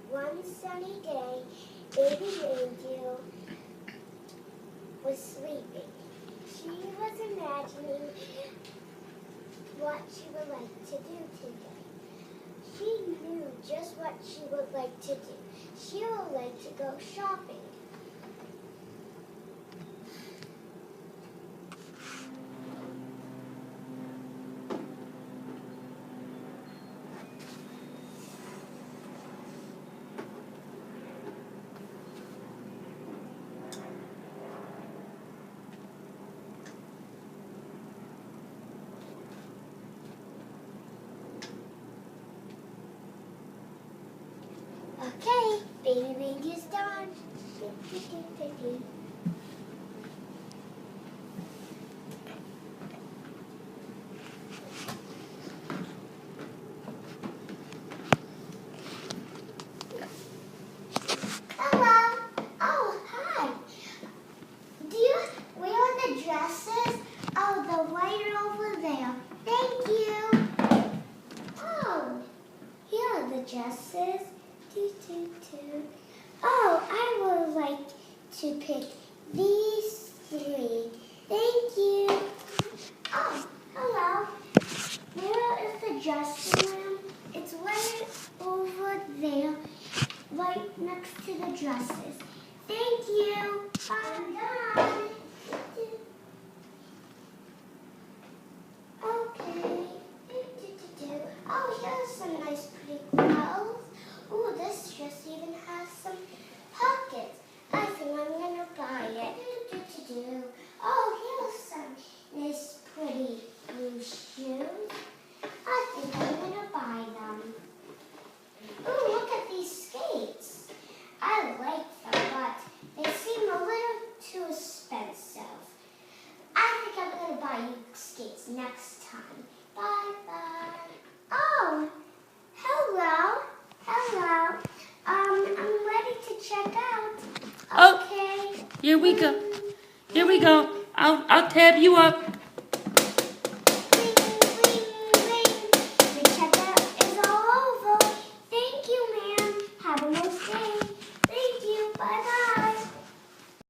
One sunny day, baby Angel was sleeping. She was imagining what she would like to do today. She knew just what she would like to do. She would like to go shopping. Okay, baby Angel's done. Hello. Oh, hi. Do you wear the dresses? Oh, the white over there. Thank you. Oh, here are the dresses. Oh, I would like to pick these three. Thank you. Oh, hello. Where is the dressing room? It's right over there, right next to the dresses. Thank you. I'm done. Okay. Oh, here's some nice pretty clothes. Ooh, this dress even has some pockets. I think I'm going to buy it. Oh, here's some nice pretty blue shoes. I think I'm going to buy them. Ooh, look at these skates. I like them, but they seem a little too expensive. I think I'm going to buy you skates next time. Bye-bye. Oh, hello. Hello. I'm ready to check out. Okay. Oh, here we go. Here we go. I'll tab you up.